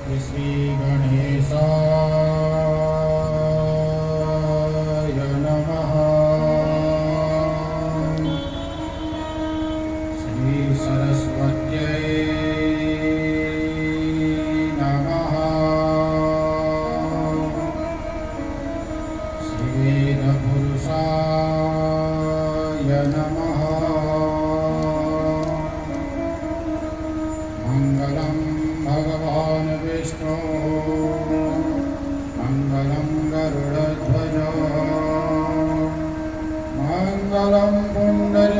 श्रीगणेशाय नमः। श्रीसरस्वत्यै नमः। श्रीवेदपुरुषाय नमः। मङ्गलं भगवान् विष्णु मङ्गलं गरुडध्वज मङ्गलं पुण्डरीकाक्ष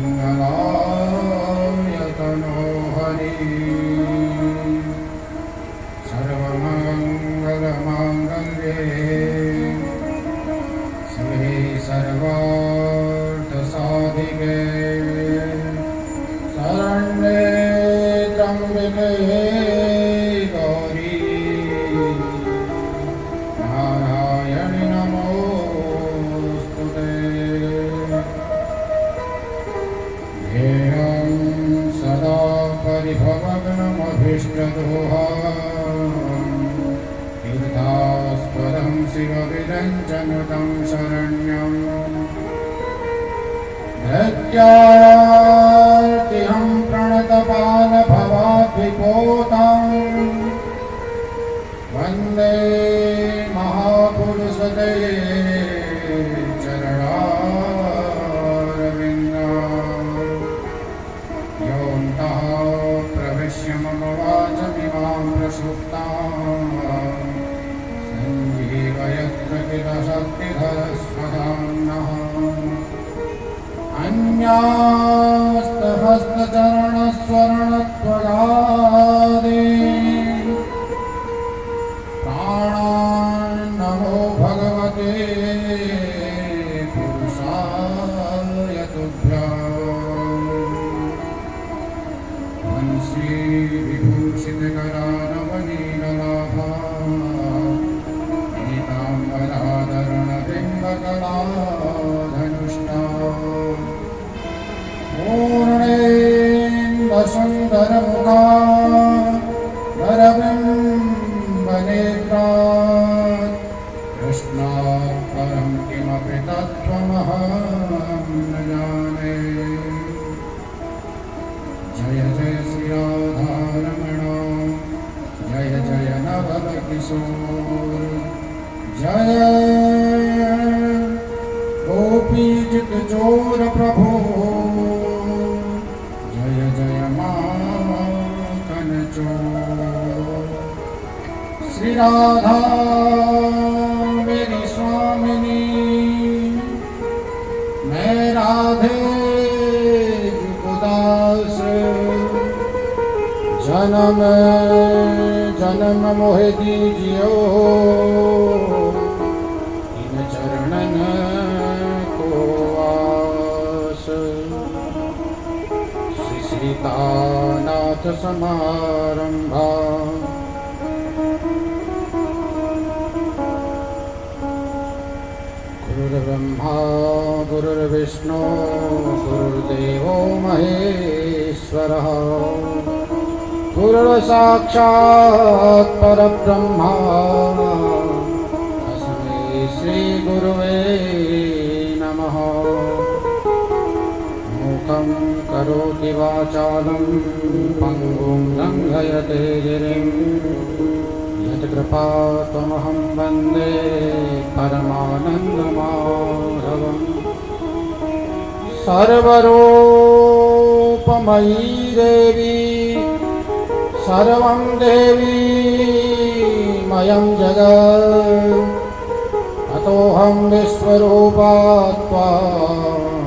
मङ्गलाय तनोहरि। सर्वमङ्गलमाङ्गल्ये शिवे सर्वार्थसाधिके शरण्ये त्र्यम्बके गौरी नारायणि नमोस्तुते। ध्येयं सदा परिभवग्नमभीष्टदोहाम् तीर्थास्पदं शिवविरञ्जनुतं शरण्यम् धृत्यार्तिहं प्रणतपालभवाद्विपोतं वन्दे महापुरुषते चरणारविन्दम्। योऽन्तः प्रविश्य मम वाचमिमां प्रसुप्तां सञ्जीवयत्र किल शक्तिधरस्वधाम्नः। अन्यास्तहस्तचरणस्वरणत्वगादि प्राणान् नमो भगवते पुरुषाय तुभ्यम्। वंशी विभूषितकरानवनीललाभा पीताम्बराधरणबिम्बकलाधनुष्टा पूर्णेन्दुसुन्दरमुखा वरबिम्बनेत्रात् कृष्णात् परं किमपि तत्त्वमहं न जाने। जय जय श्रीराधारमण जय जय नवलकिशोर जय गोपीचितचोर प्रभो जय जय माखनचोर। श्री राधा मेरी स्वामिनी मैं राधे जुगदास जन्म जन्म मोहि दीजियो इन चरणन को आस। श्री सीतानाथ समारंभा गुरुर्ब्रह्मा गुरुर्विष्णु गुरुर्देवो महेश्वरः गुरुर्साक्षात् परब्रह्मा तस्मै श्रीगुरुवे नमः। मूकं करोति वाचालं पङ्गुं लङ्घयते गिरिं यत्कृपातमहं वन्दे परमानन्दमाधवम्। सर्वरूपमयी देवी सर्वं देवी मयं जगत् अतोऽहं विश्वरूपा त्वां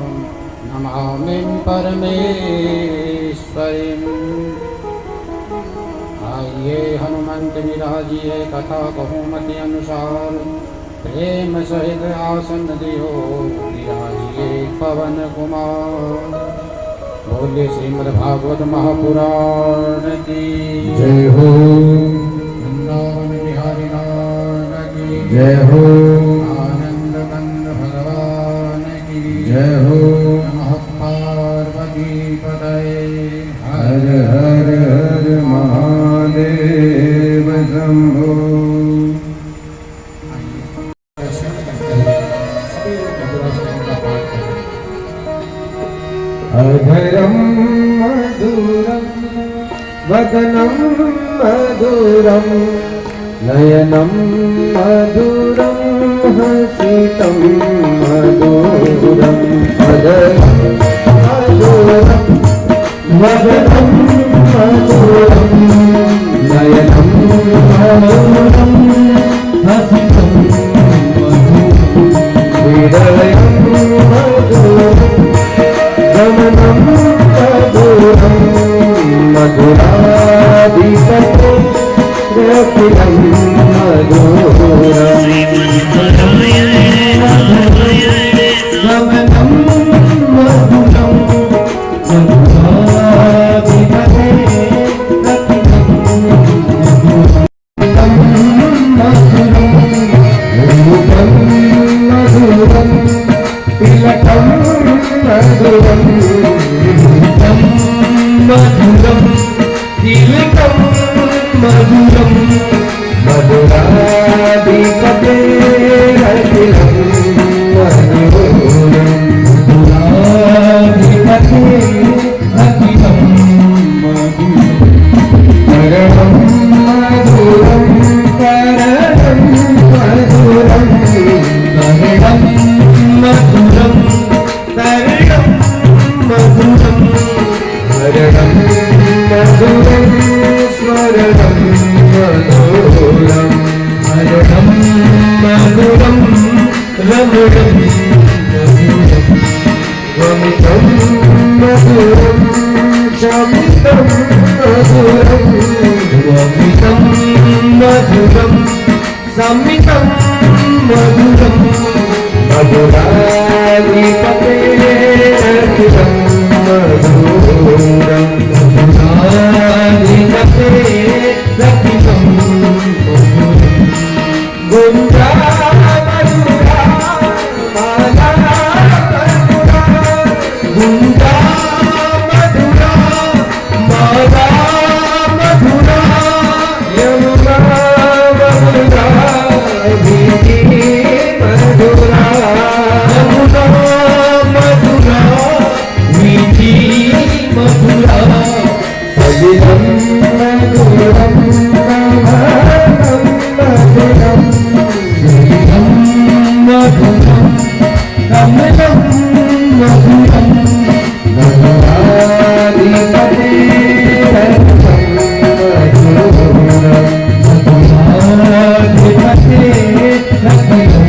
नमामि परमेश्वरीम्। आइए हनुमंत विराजिए कथा कहूमति अनुसार प्रेम सहित आसन दियो विराजिए पवन कुमार। बोले श्रीमद्भागवत महापुराण की जय हो। वृंदावन बिहारी लाल की जय हो। आनंद कंद भगवान की जय हो। नमः पार्वती पतये हर हर हर हर महादेव शंभो। अधरं मधुरं वदनं मधुरं नयनं मधुरं हसितं मधुरं। अधरं मधुरं वदनं मधुरं नयनं मधुरं हसितं हृदयं मधुरं गमनं मधुरं मधुराधिपते रतिलं मधुरं। गमनं मधुरं मधुराधिपते रतिलं मधुरं। रूपं मधुरं तिलकं मधुरं मधुरं तिलकं मधुरं मधुराधिपते रतिलं मधुरं। मधुराधिपते रतिलं मधुरं। करणं मधुरं करणं मधुरं करणं मधुरं करणं मधुरं स्मरणं मधुरं स्मरणं मधुरं स्मरणं मधुरं रमणं मधुरं वमितं मधुरं शमितं मधुरं वमितं मधुरं समितं मधुरं मधुराधिपते रतिलं मधुरं। मधुराधिपते रतिलं मधुरं। गुञ्जा मधुरा माला मधुरा गुञ्जा मधुरा माला मधुरा यमुना मधुरा वीथी मधुरा यमुना मधुरा वीथी मधुरा सलिलं मधुरं कमलं मधुरं सलिलं मधुरं कमलं मधुरं मधुराधिपते रतिलं मधुरं मधुराधिपते रतिलं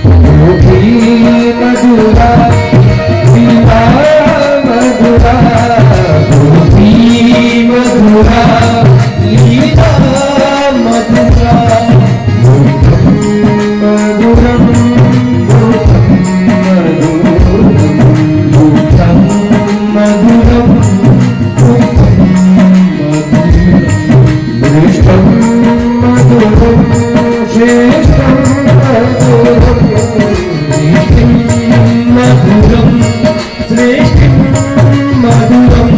गोपी मधुरा लीला मधुरा गोपी मधुरा लीला मधुरा गोपं मधुरं गोपं मधुरं गोपं मधुरं गोपं मधुरं दृष्टं मधुरं श्रेष्ठं मधुरं दृष्टिं मधुरं श्रेष्ठं मधुरं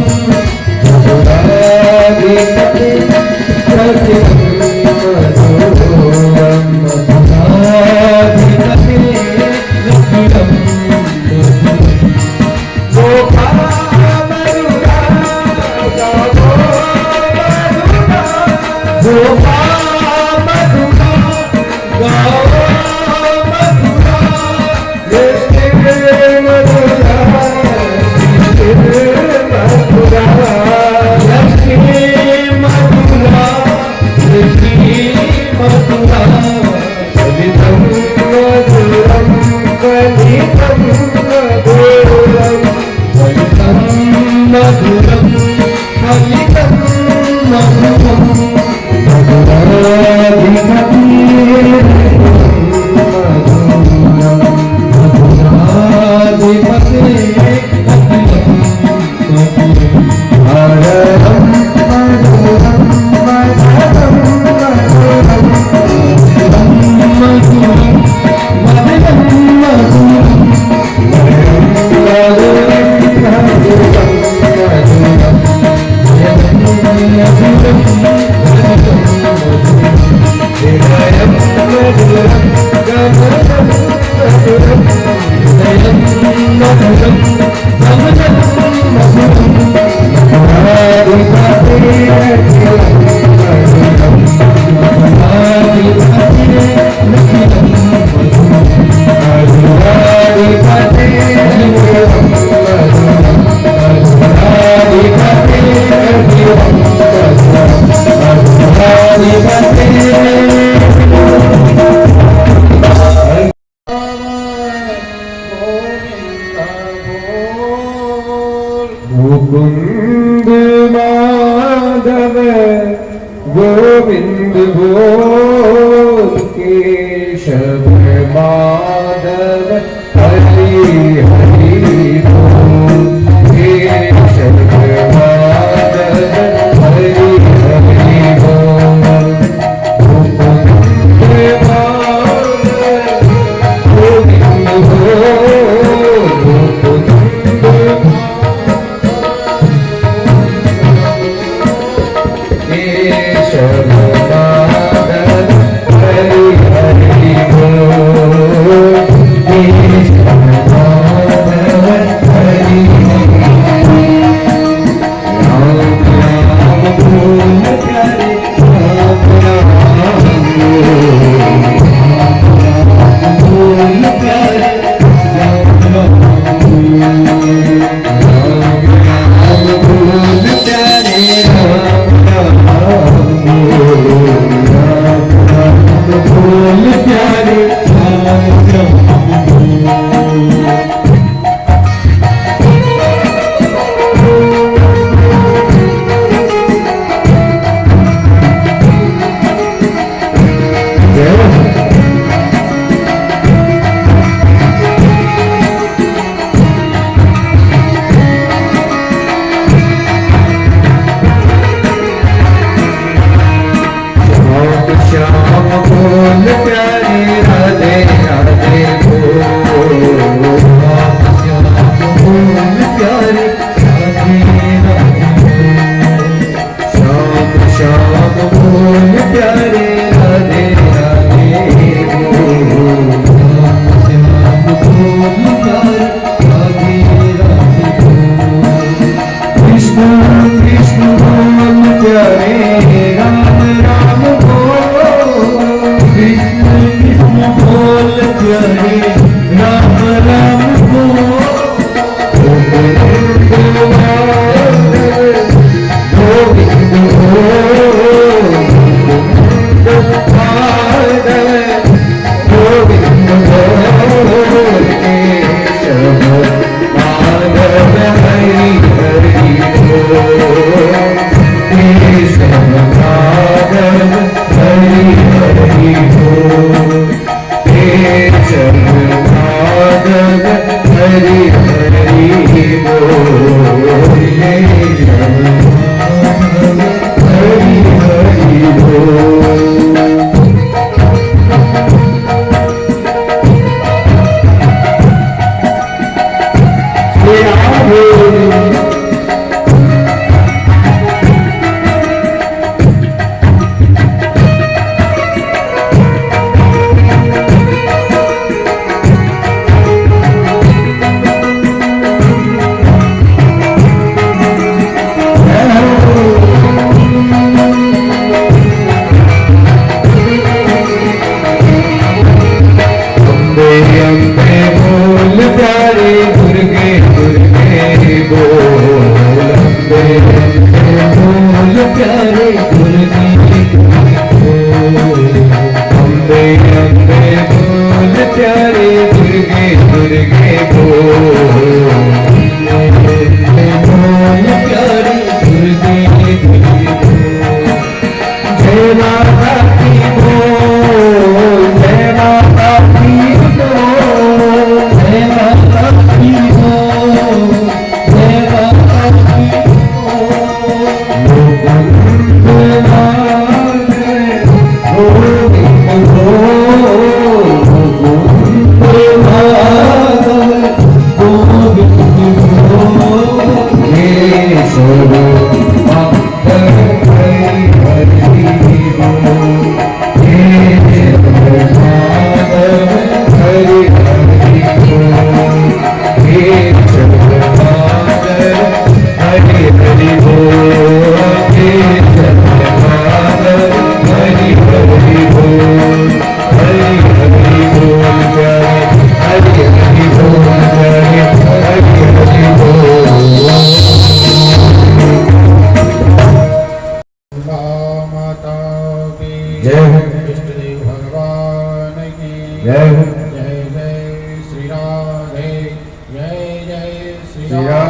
मधुराधिपते मुकुंद माधव गोविंद बोल केशव माधव हरि हरि बोल केशव माधव हरि हरि बोल मुकुंद माधव गोविंद बोल मुकुंद केशव माधव हरि हरि बोल केशव माधव हरि हरि राम राम बोल प्यारे राम राम बोल प्यारे राम राम बोल प्यारे राम बोल प्यारे श्याम बोल प्यारे राधे राधे बोल श्याम बोल प्यारे राधे राधे श्याम श्याम बोल प्यारे राधे राधे बोल श्याम बोल प्यारे राधे राधे कृष्ण कृष्ण बोल प्यारे राम राम कृष्ण कृष्ण बोल प्यारे राम राम गोविंद गोविंद गोविंद केशव माधव हरि हरि बोल केशव माधव हरि हरि बोल केशव माधव हरि हरि बोल केशव माधव हरि हरि बोल अम्बे बोल प्यारे दुर्गे दुर्गे बोल अम्बे बोल प्यारे दुर्गे बोल अम्बे अम्बे बोल प्यारे दुर्गे दुर्गे बोल बोल प्यारे दुर्गे दुर्गे जय माता की बोल जय माता की बोल जय माता की बोल जय माता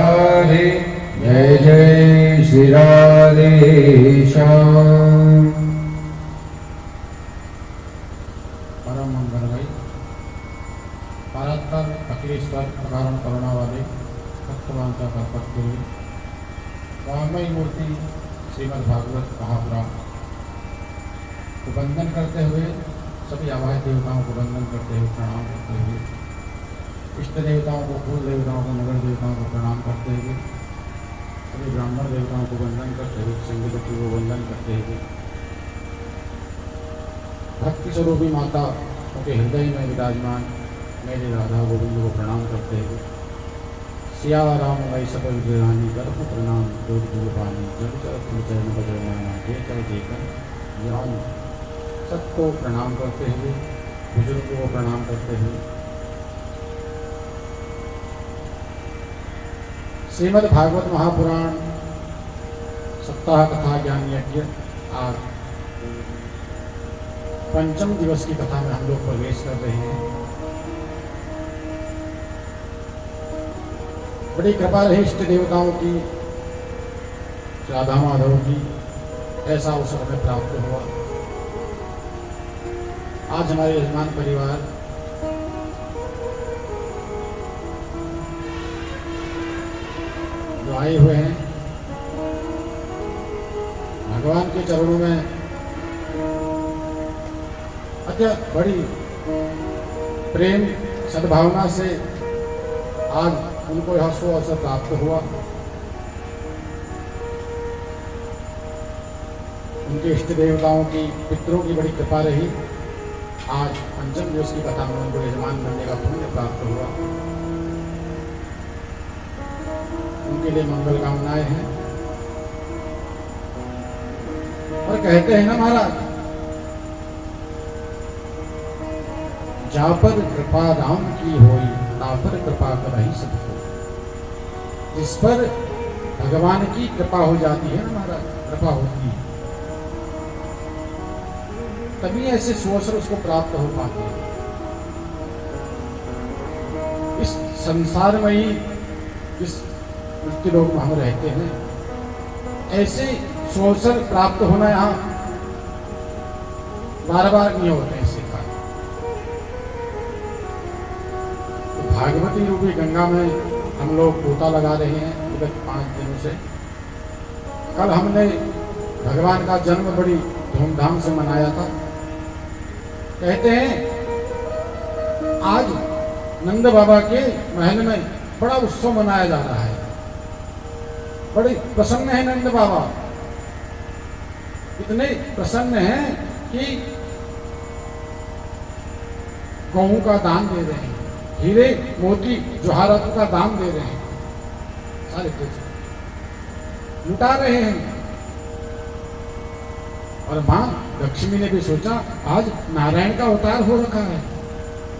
राधे जय जय श्री राधे श्याम। परम मंगलमय परात्पर अखिलेश्वर अकारण करुणा वाले भक्तवांचा कल्पत हुए वामयी मूर्ति श्रीमद् भागवत महापुराण को वंदन करते हुए सभी आवाज देवताओं को वंदन करते हुए प्रणाम करते हुए इष्ट देवताओं को कुल देवताओं को नगर देवताओं को प्रणाम करते हुए सभी ब्राह्मण देवताओं को वंदन करते हुए संगीतों को वंदन करते हुए भक्ति स्वरूपी माता उनके हृदय में विराजमान मेरे राधा गोविंद को प्रणाम करते हुए सिया राम वही सब विजयानी गर्भ प्रणाम जोर गुरु पानी जब चल चरण बजरना जय चल देकर ज्ञान सबको प्रणाम करते हुए बुजुर्गों को प्रणाम करते हुए श्रीमद् भागवत महापुराण सप्ताह कथा ज्ञान यज्ञ आज पंचम दिवस की कथा में हम लोग प्रवेश कर रहे हैं। बड़ी कृपा रही इष्ट देवताओं की, राधा माधव की, ऐसा अवसर हमें प्राप्त हुआ। आज हमारे यजमान परिवार जो आए हुए हैं भगवान के चरणों में अत्यंत बड़ी प्रेम सद्भावना से आज उनको यह सो अवसर प्राप्त हुआ। उनके इष्ट देवताओं की, पितरों की बड़ी कृपा रही। आज पंचम दिवस की कथा में उनको यजमान बनने का पुण्य प्राप्त हुआ। उनके लिए मंगल कामनाएं हैं। और कहते हैं ना महाराज, जा पर कृपा राम की होई ता पर कृपा करहि सब कोई। जिस पर भगवान की कृपा हो जाती है ना महाराज, कृपा होती है, तभी ऐसे सुअवसर उसको प्राप्त हो पाते हैं। इस संसार में ही, इस मृत्यु लोक में हम रहते हैं, ऐसे सुअवसर प्राप्त होना यहाँ बार बार नहीं होते हैं। भागवती रूपी गंगा में हम लोग गोता लगा रहे हैं विगत 5 दिनों से। कल हमने भगवान का जन्म बड़ी धूमधाम से मनाया था। कहते हैं आज नंद बाबा के महल में बड़ा उत्सव मनाया जा रहा है। बड़े प्रसन्न है नंद बाबा, इतने प्रसन्न हैं कि गौं का दान दे रहे हैं, हीरे मोती जवाहरात का दान दे रहे हैं, सारे कुछ लुटा रहे हैं। और मां लक्ष्मी ने भी सोचा आज नारायण का अवतार हो रखा है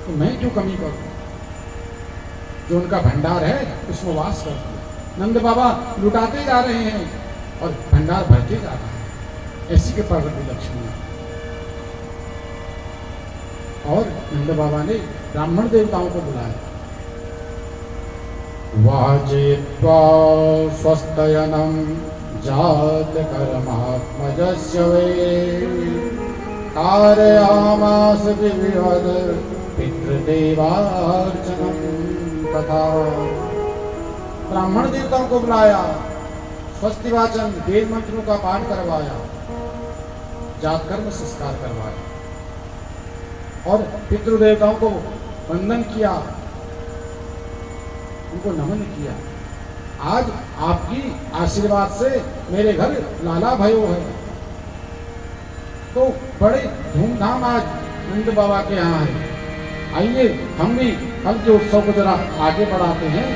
तो मैं क्यों कमी करूं, जो उनका भंडार है उसमें वास कर दिया। नंद बाबा लुटाते जा रहे हैं और भंडार भरते जा रहा है। ऐसी कृपा कर दी लक्ष्मी ने। और नंद बाबा ने ब्राह्मण देवताओं को बुलाया। वाजित्वा स्वस्तयनं जात कर्मात्मजस्य वे कारयामास विविध पितृदेवार्चनं तथा। ब्राह्मण देवताओं को बुलाया, स्वस्ति वाचन वेद मंत्रों का पाठ करवाया, जात कर्म संस्कार करवाया और पितृदेवताओं को वंदन किया, उनको नमन किया। आज आपकी आशीर्वाद से मेरे घर लाला भयो है। तो बड़े धूमधाम आज नंद बाबा के यहाँ है। आइए हम भी कल के उत्सव को जरा आगे बढ़ाते हैं।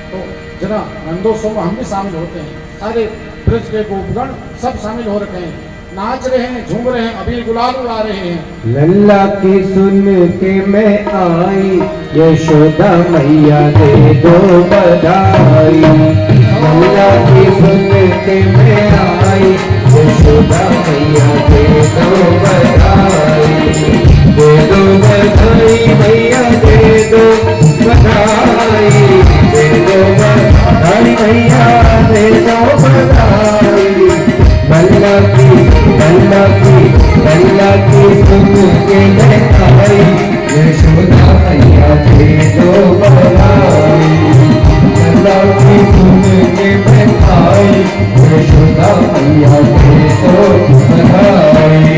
तो जरा नंदोत्सव में हम भी शामिल होते हैं। सारे ब्रज के गोपगण सब शामिल हो रखे हैं, नाच रहे हैं, झूम रहे हैं, अभी गुलाल उड़ा रहे हैं। लल्ला की सुन के मैं आई, यशोदा मैया दे दो बधाई। लल्ला की सुन के मैं आई, यशोदा मैया दे दो बधाई। दे दो बधाई मैया, दे दो बधाई, दे दो बधाई। मैया दे दो बधाई। बल्ला की सुन के मैं आई, यशोदा मैया दे दो बधाई। बल्ला की सुन के मैं आई, यशोदा मैया दे दो बधाई।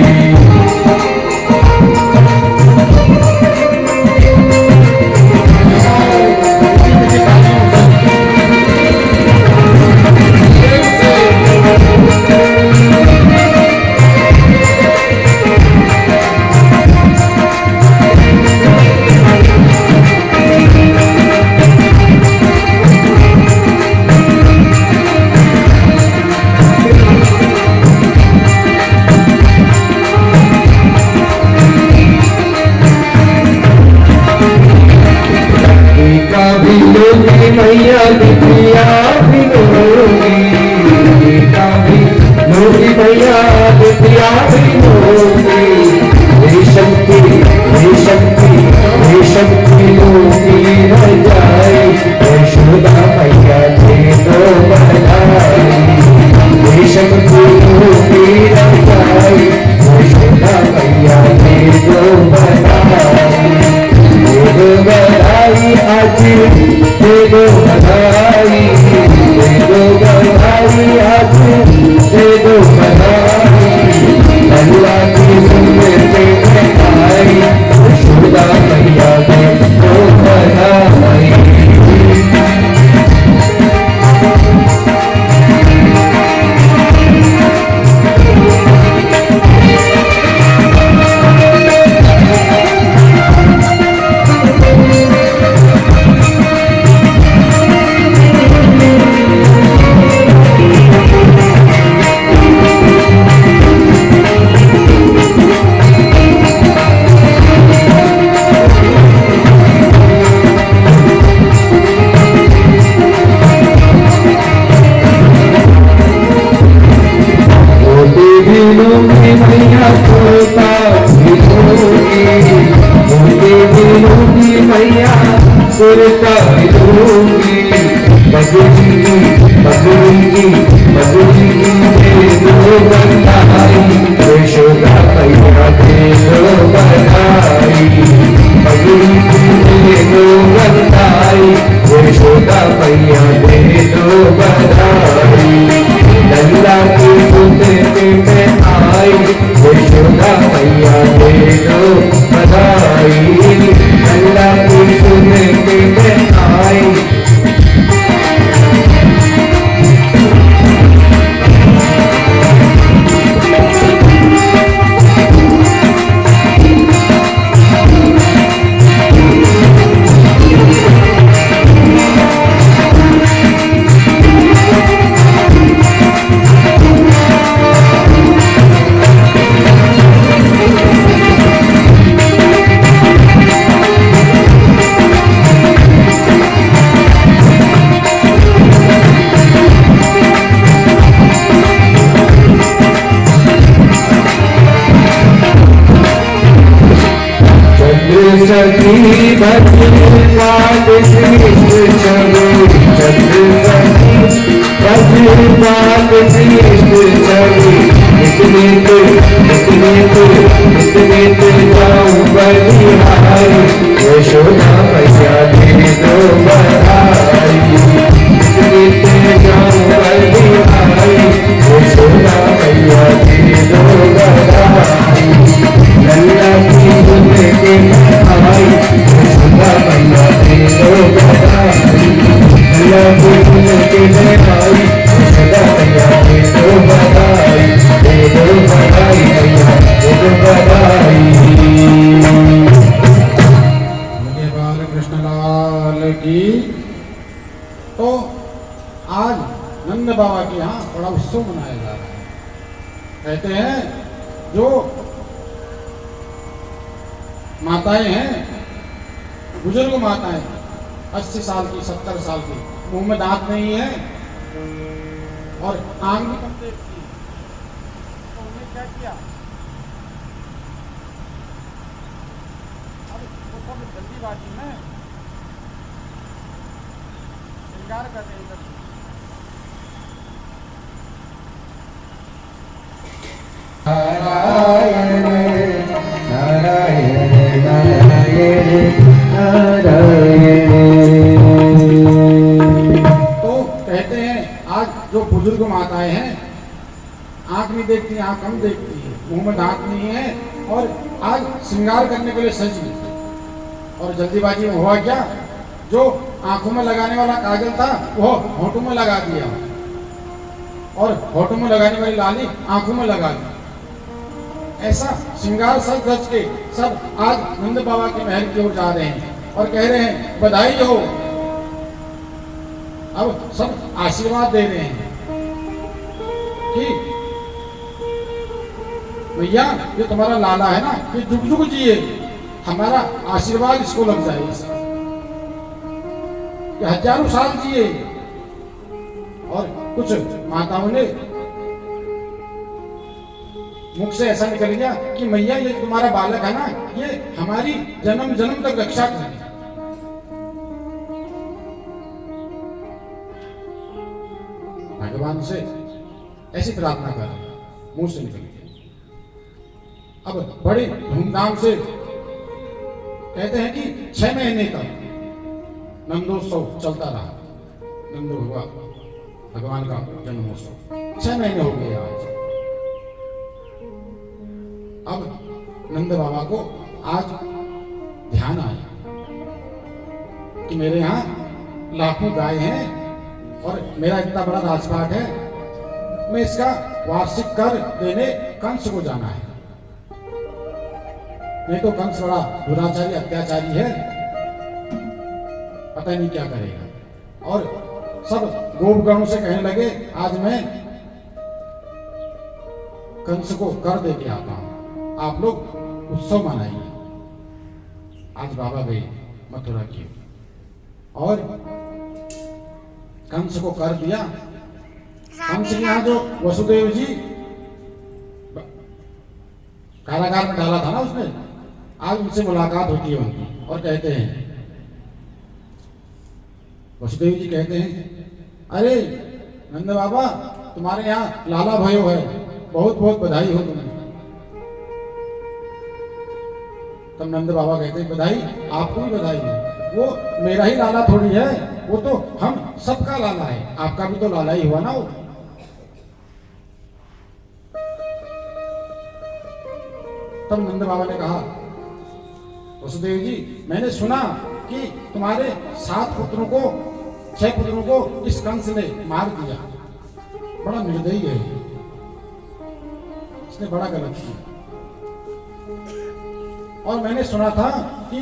मैया बिटिया भी लोगी, बेटा भी लोगी, मैया बिटिया भी लोगी। रेशम की लोगी रह जाए, यशोदा मैया दे दो बधाई। रेशम की लोगी रह जाए, यशोदा मैया दे दो बधाई। दे दो बधाई आज, दे दो बधाई, दे दो बधाई आज, दे दो बधाई। अल्लाह की सुन्नत में आई, यशोदा मैया दे दो बधाई। मैया तोता भिलोगी, मैया तोता भिलोगी। बगुली की दे दो बधाई, यशोदा मैया दे दो बधाई। बगुली की दे दो बधाई, यशोदा मैया दे दो बधाई। लल्ला की सुन के मैं आई, यशोदा मैया दे दो बधाई। लल्ला की सुन के मैं आई। सखी भजपाल कृष्ण चलो, चंद्र सखी भजपाल कृष्ण चलो। इतने जाऊं बलिहारी, यशोदा मैया दे दो बधाई। इतने जाऊं बलिहारी, यशोदा मैया दे दो बधाई। लल्ला की सुन के आई, यशोदा मैया दे दो बधाई। लल्ला की सुन के आई, यशोदा मैया दे दो बधाई। दे दो बधाई मैया, दे दो बधाई। बोले बाल कृष्ण लाल की। तो आज नंद बाबा के यहाँ बड़ा उत्सव मनाया जा रहा है। कहते हैं जो माताएं हैं, बुजुर्ग माताएं 80 साल की 70 साल की, मुंह में दांत नहीं है और आंख भी कम देखती, तो उन्हें क्या किया? अब वो सब जल्दीबाजी में श्रृंगार कर रहे हैं, नारायण नारायण नारायण नारायण। तो कहते हैं आज जो बुजुर्ग माताएं हैं आंख नहीं देखती, आंख कम देखती है, मुंह में दांत नहीं है और आज श्रृंगार करने के लिए सजी और जल्दीबाजी में हुआ क्या, जो आंखों में लगाने वाला काजल था वो होठों में लगा दिया और होठों में लगाने वाली लाली आंखों में लगा दी। ऐसा श्रृंगार सज धज के सब आज नंद बाबा के महल की ओर जा रहे हैं और कह रहे हैं बधाई हो। अब सब आशीर्वाद दे रहे हैं कि भैया ये तुम्हारा लाला है ना, ये जुग जुग जिए, हमारा आशीर्वाद इसको लग जाए, ये हजारों साल जिए। और कुछ माताओं ने मुख से ऐसा निकल गया कि मैया ये तुम्हारा बालक है ना, ये हमारी जन्म जन्म तक रक्षा करे। भगवान से ऐसी प्रार्थना कर मुंह से निकल गया। अब बड़े धूमधाम से कहते हैं कि 6 महीने तक नंदोत्सव चलता रहा। नंद हुआ भगवान का जन्मोत्सव 6 महीने हो गए आज। अब नंद बाबा को आज ध्यान आया कि मेरे यहाँ लाखों गाय हैं और मेरा इतना बड़ा राजपाट है, मैं इसका वार्षिक कर देने कंस को जाना है। नहीं तो कंस बड़ा दुराचारी अत्याचारी है, पता नहीं क्या करेगा। और सब गोपगणों से कहने लगे आज मैं कंस को कर दे के आता हूं, आप लोग उत्सव मनाइए। आज बाबा गए मथुरा की और कंस को कर दिया। कंस के यहाँ जो वसुदेव जी कारागार में डाला था ना उसने, आज उनसे मुलाकात होती है उनकी और कहते हैं, वसुदेव जी कहते हैं अरे नंद बाबा तुम्हारे यहाँ लाला भयो है, बहुत बहुत बधाई हो तुम्हें। तब नंद बाबा कहते हैं बधाई, आपको भी बधाई है, वो मेरा ही लाला थोड़ी है, वो तो हम सबका लाला है, आपका भी तो लाला ही हुआ ना वो। तब नंद बाबा ने कहा वसुदेव जी मैंने सुना कि तुम्हारे 6 पुत्रों को इस कंस ने मार दिया, बड़ा निर्दयी है, इसने बड़ा गलत किया। और मैंने सुना था कि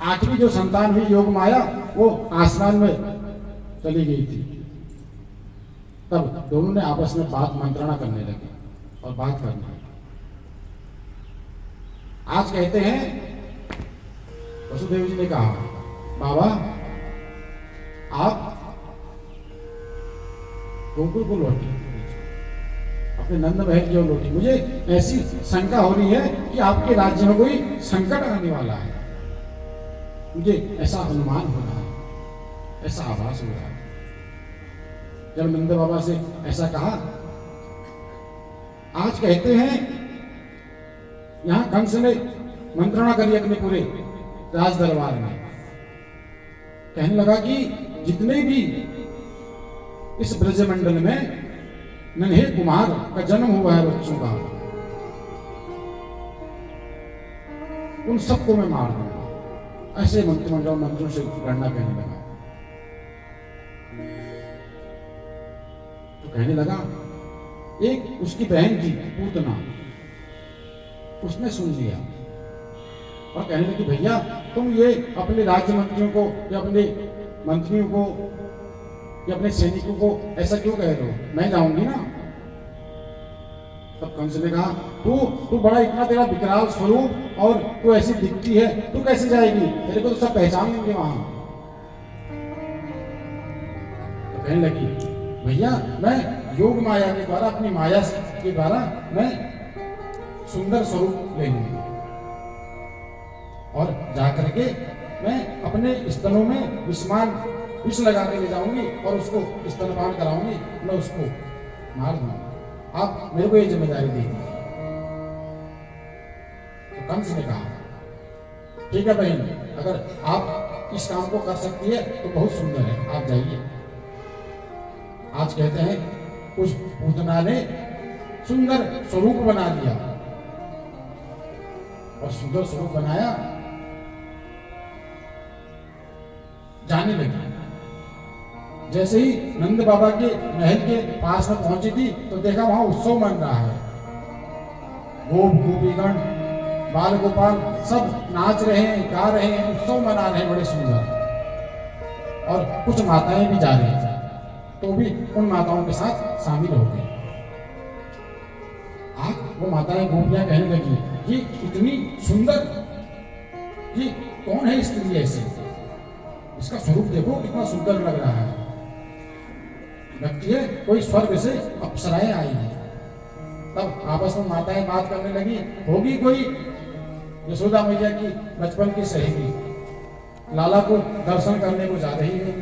8वीं जो संतान हुई योग माया वो आसमान में चली गई थी। तब दोनों ने आपस में बात मंत्रणा करने लगे और बात करने लगे। आज कहते हैं वसुदेव जी ने कहा बाबा आप गोकुल को लौटिए, अपने नंद महल की ओर लौटिए। मुझे ऐसी शंका हो रही है कि आपके राज्य में कोई संकट आने वाला है, मुझे ऐसा अनुमान हो रहा है, ऐसा आभास हो रहा है। जब नंद बाबा से ऐसा कहा, आज कहते हैं यहां कंस ने मंत्रणा करी अपने पूरे राज दरबार में, कहने लगा कि जितने भी इस ब्रजमंडल में नन्हे कुमार का जन्म हुआ है बच्चों का, उन सबको मैं मार दूंगा। ऐसे मंत्रिमंडल मंत्रियों से गणना कहने लगा। तो कहने लगा एक उसकी बहन थी पूतना, उसने सुन लिया और कहने लगी भैया तुम ये अपने राज्य मंत्रियों को या अपने मंत्रियों को या अपने सैनिकों को ऐसा क्यों कह रहे हो, मैं जाऊंगी ना। तब कंस ने कहा तू बड़ा इतना तेरा विकराल स्वरूप और तू ऐसी दिखती है, तू कैसे जाएगी, तेरे को तो सब पहचान लेंगे वहां। तो कहने लगी भैया मैं योग माया के द्वारा, अपनी माया के द्वारा मैं सुंदर स्वरूप ले लूंगी और जाकर के मैं अपने स्तनों में विष लगा के ले जाऊंगी और उसको स्तनपान कराऊंगी, मैं उसको मार दूंगा। आप मेरे को ये जिम्मेदारी दी। कंस ने कहा ठीक है बहन, अगर आप इस काम को कर सकती है तो बहुत सुंदर है, आप जाइए। आज कहते हैं उस पूतना ने सुंदर स्वरूप बना दिया, और सुंदर स्वरूप बनाया, जाने लगी। जैसे ही नंद बाबा के महल के पास में पहुंची थी तो देखा वहां उत्सव मन रहा है। गोप गोपीगण बाल गोपाल सब नाच रहे हैं, गा रहे हैं, उत्सव मना रहे हैं बड़े सुंदर, और कुछ माताएं भी जा रही थी, तो भी उन माताओं के साथ शामिल हो गई। वो माताएं गोपियां कहने लगी कि इतनी सुंदर, कि कौन है स्त्री ऐसी, इसका स्वरूप देखो कितना सुंदर लग रहा है, लगती है कोई स्वर्ग से अप्सराएं आई हैं। तब आपस में माताएं बात करने लगी, होगी कोई यशोदा मैया की बचपन की सहेली, लाला को दर्शन करने को जा रही है।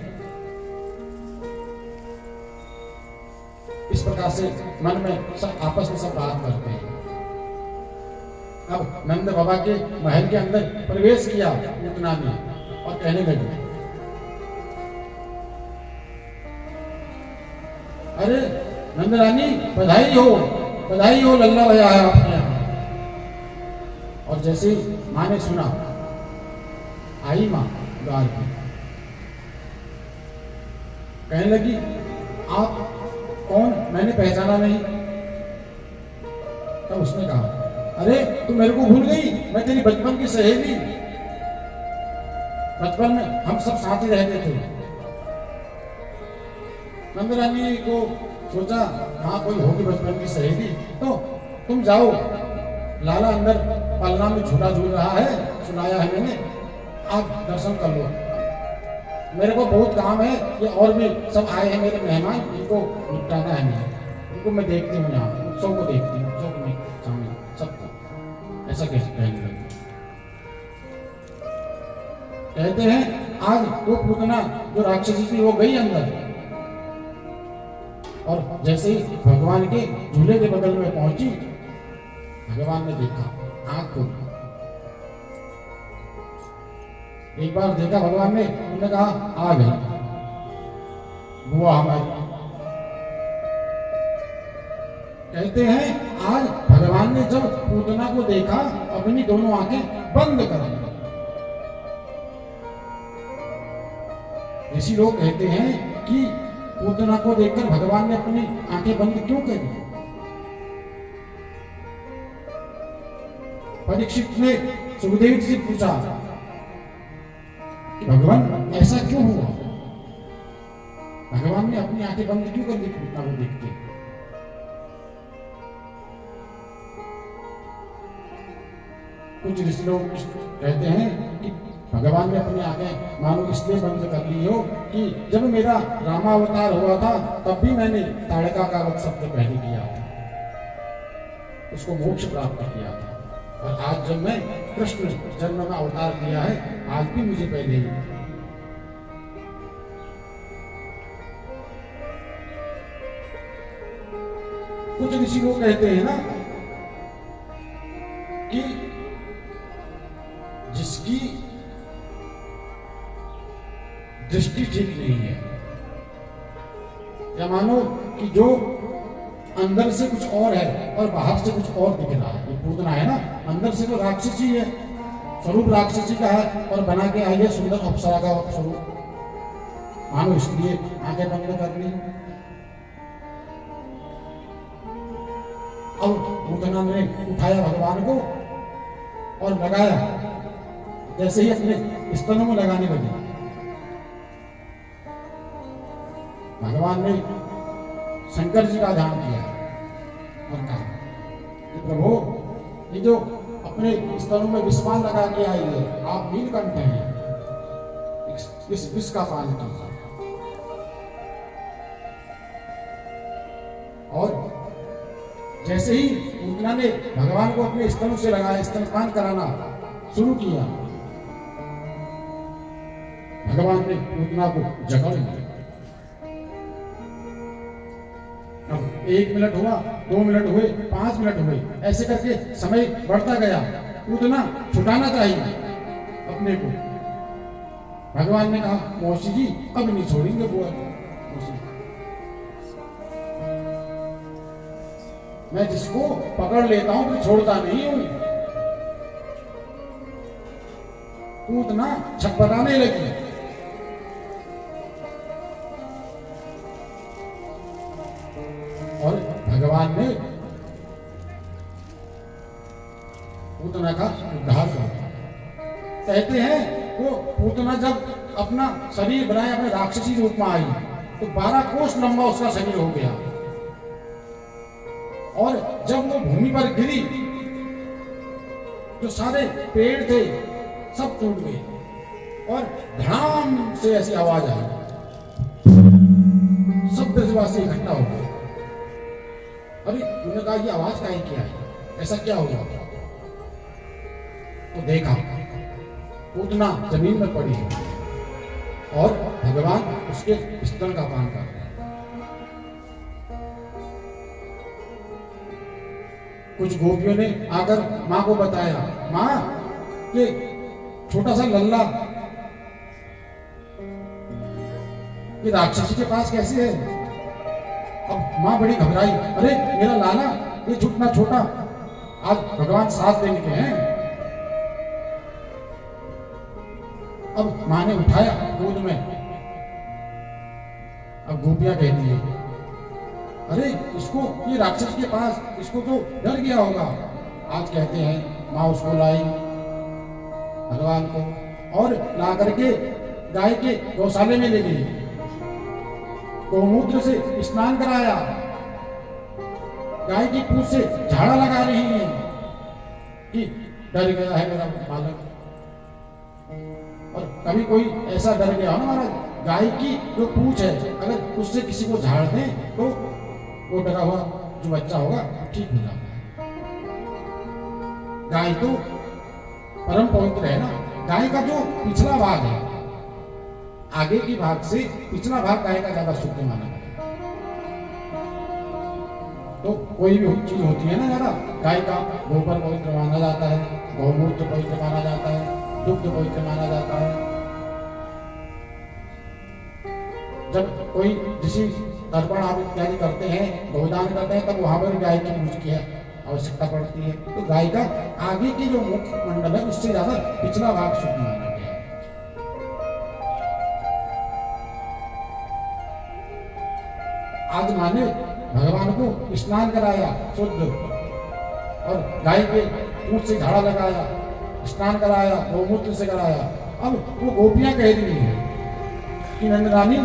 इस प्रकार से मन में सब आपस में सब बात करते हैं। अब नंद बाबा के महल के अंदर प्रवेश किया पूतना ने, और कहने लगी, अरे नंद रानी बधाई हो लल्ला भैया है आपके यहाँ। और जैसे ही माँ ने सुना, आई माँ द्वार की, कहने लगी आप कौन, मैंने पहचाना नहीं। तब उसने कहा, अरे तू मेरे को भूल गई, मैं तेरी बचपन की सहेली, बचपन में हम सब साथ ही रहते थे। नंदरानी को सोचा हाँ कोई होगी बचपन की सहेली, तो तुम जाओ, लाला अंदर पलना में झूला झूल रहा है, सुनाया है मैंने, आप दर्शन कर लो, मेरे को बहुत काम है, ये और भी सब आए हैं मेरे मेहमान, इनको निपटाना है मुझे, इनको मैं देखती हूँ यहाँ, उत्सव को देखती हूँ, उत्सव में शामिल सबको। ऐसा कैसे कहने लगे। कहते हैं आज वो पूतना जो राक्षसी थी वो गई अंदर, और जैसे ही भगवान के झूले के बगल में पहुंची, भगवान ने देखा, आंख खोली, एक बार देखा भगवान ने, उन्होंने कहा आ गई बुआ हमारी। कहते हैं आज भगवान ने जब पूतना को देखा, अपनी दोनों आंखें बंद कर दी। ऋषि लोग कहते हैं कि पूतना को देखकर भगवान ने अपनी आंखें बंद क्यों करी। परीक्षित ने सुखदेव से पूछा कि भगवान ऐसा क्यों हुआ, भगवान ने अपनी आंखें बंद क्यों कर दी पूतना को देखते। कुछ ऋषि लोग कहते हैं कि भगवान ने अपनी आंखें मानो इसलिए बंद कर ली हो कि जब मेरा रामावतार हुआ था तब भी मैंने ताड़का का वध शब्द पहले किया था, उसको मोक्ष प्राप्त किया था, और आज जब मैं कृष्ण जन्म का अवतार किया है, आज भी मुझे पहले ही। कुछ ऋषि लोग कहते हैं ना कि जिसकी दृष्टि ठीक नहीं है, या मानो कि जो अंदर से कुछ और है और बाहर से कुछ और दिख रहा है, ये पूतना है ना, अंदर से तो राक्षसी है, स्वरूप राक्षसी का है, और बना के आई है सुंदर अप्सरा का स्वरूप, मानो इसलिए आंखें बंद कर ली। अब पूतना ने उठाया भगवान को और लगाया, जैसे ही अपने स्तनों में लगाने लगी, भगवान ने शंकर जी का ध्यान किया और कहा कि प्रभु ये जो अपने स्तनों में विषपान लगा के आई है, आप नीलकंठ हैं, इस विष का पान कीजिए। और जैसे ही पूतना ने भगवान को अपने स्तनों से लगाया, स्तनपान कराना शुरू किया, भगवान ने पूतना को जकड़ लिया। 1 मिनट हुआ, 2 मिनट हुए, 5 मिनट हुए, ऐसे करके समय बढ़ता गया। उतना छुटाना चाहिए अपने को। भगवान ने कहा मौसी जी अब नहीं छोड़ेंगे बुआ मौसी। मैं जिसको पकड़ लेता हूं फिर छोड़ता नहीं हूं। तू उतना छटपटाने लगी। और भगवान ने पूतना का उद्धार कर। कहते हैं वो पूतना जब अपना शरीर बनाया अपने राक्षसी रूप में आई तो 12 कोस लंबा उसका शरीर हो गया। और जब वो भूमि पर गिरी जो सारे पेड़ थे सब टूट गए और धड़ाम से ऐसी आवाज आई, सब ब्रजवासी इकट्ठा हो गए। अरे उन्होंने कहा ये आवाज काहे की आई, ऐसा क्या हो गया? तो देखा पूतना जमीन में पड़ी है और भगवान उसके स्तन का पान कर रहे हैं। कुछ गोपियों ने आकर मां को बताया, मां ये छोटा सा लल्ला ये राक्षसी के पास कैसे है? अब मां बड़ी घबराई, अरे मेरा लाला ये छुटना छोटा, आज भगवान साथ देने के हैं। अब मां ने उठाया गोद में। अब गोपियां कहती है, अरे इसको ये राक्षस के पास इसको तो डर गया होगा। आज कहते हैं मां उसको लाई भगवान को और ला करके गाय के गौशाले में ले गई, गौमूत्र से स्नान कराया, गाय की पूंछ से झाड़ा लगा रही है कि डर गया है मेरा बालक। और कभी कोई ऐसा डर गया हो ना महाराज, गाय की जो पूंछ है अगर उससे किसी को झाड़ दें तो वो डरा हुआ जो बच्चा होगा ठीक हो जाता है। गाय तो परम पवित्र है ना। गाय का जो पिछला भाग है आगे की भाग से पिछला भाग गाय का ज्यादा शुद्ध माना गया। तो कोई भी चीज होती है ना ज्यादा, गाय का गोबर पवित्र माना जाता है, गौमूत्र पवित्र माना जाता है, दुग्ध पवित्र माना जाता है। जब कोई किसी तर्पण आप इत्यादि करते हैं, गोदान करते हैं, तब वहां पर गाय की पूछ की आवश्यकता पड़ती है। तो गाय का आगे की जो मुख मंडल है उससे ज्यादा पिछला भाग शुद्ध माना गया है। आज माने भगवान को स्नान कराया शुद्ध और गाय के पूंछ से झाड़ा लगाया, स्नान कराया, गौमूत्र से कराया। अब वो गोपियां कह रही है कि नंद रानी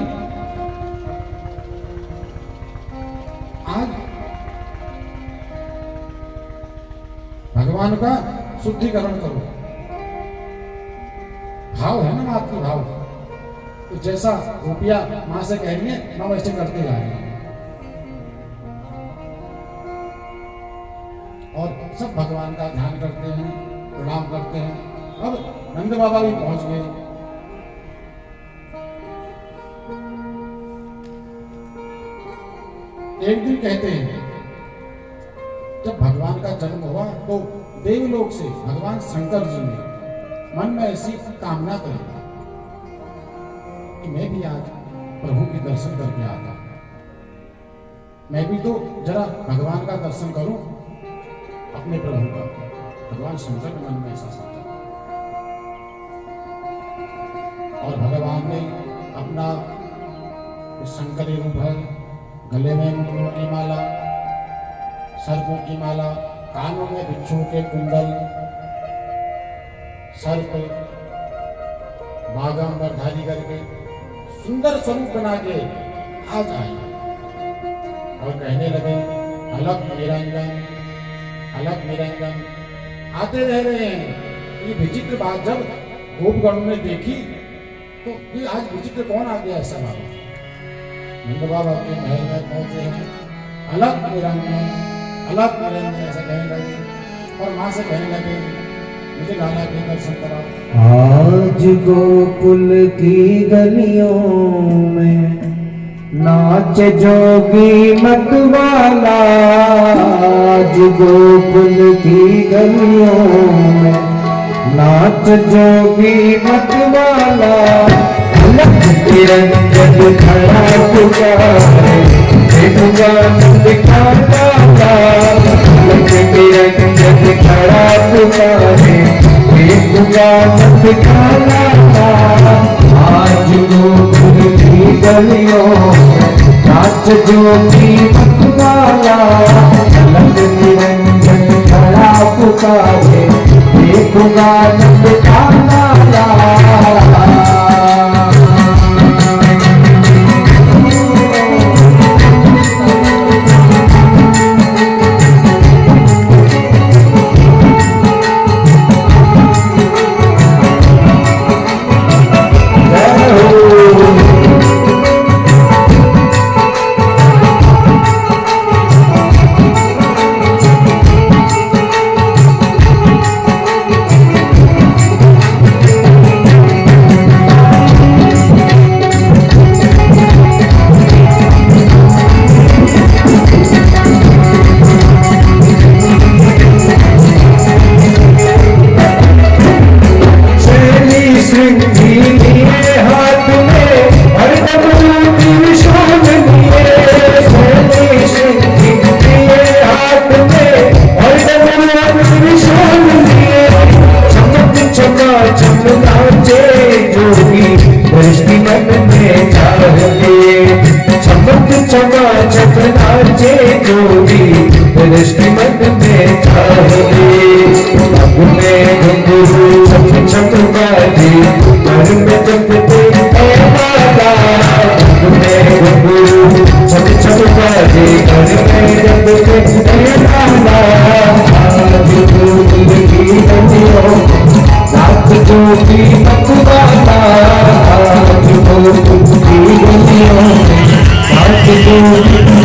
आज भगवान का शुद्धिकरण करो। भाव है ना मातृ भाव, तो जैसा गोपियां मां से कह रही है मां वैसे करते जा रही है। और सब भगवान का ध्यान करते हैं, प्रणाम करते हैं। अब नंद बाबा भी पहुंच गए। एक दिन कहते हैं जब भगवान का जन्म हुआ तो देवलोक से भगवान शंकर जी ने मन में ऐसी कामना करी कि मैं भी आज प्रभु के दर्शन करके आता, मैं भी तो जरा भगवान का दर्शन करूं अपने प्रभु का। भगवान शंकर के मन में ऐसा सोचा और भगवान ने अपना शंकरी रूप है, गले में मुकुट की माला, सर्पों की माला, कानों में बिच्छू के कुंडल, सर पे बागांबरधारी करके सुंदर स्वरूप बना के आज आए और कहने लगे अलग निरंजन, अलग निरंजन। आते रह रहे हैं। ये विचित्र बात जब गोपगणों ने देखी तो ये आज विचित्र कौन आ गया ऐसा बाबा। नंद बाबा के महल में पहुंचे हैं, अलग निरंजन, अलग निरंजन ऐसा कहने लगे और मां से कहने लगे मुझे लाला के दर्शन कराओ। आज गोकुल की गलियों में नाच जोगी मतवाला आज गोकुल की गलियों में, नाच जोगी मतवाला अलग निरंजन खड़ा पुकारे, देवानंद का लाला अलग निरंजन खड़ा पुकारे, देवानंद का लाला। आज गोकुल की गलियों नाच जोगी मतवाला अलग निरंजन खड़ा पुकारे, देवानंद का लाला। दृष्टि मन में चाहे अब में घुंघरू छप छप बाजे, घर में जपते है माला। अब में घुंघरू छप छप बाजे, घर में जपते है माला। आज गोकुल की गलियों नाच जोगी मतवाला, आज गोकुल की गलियों नाच जोगी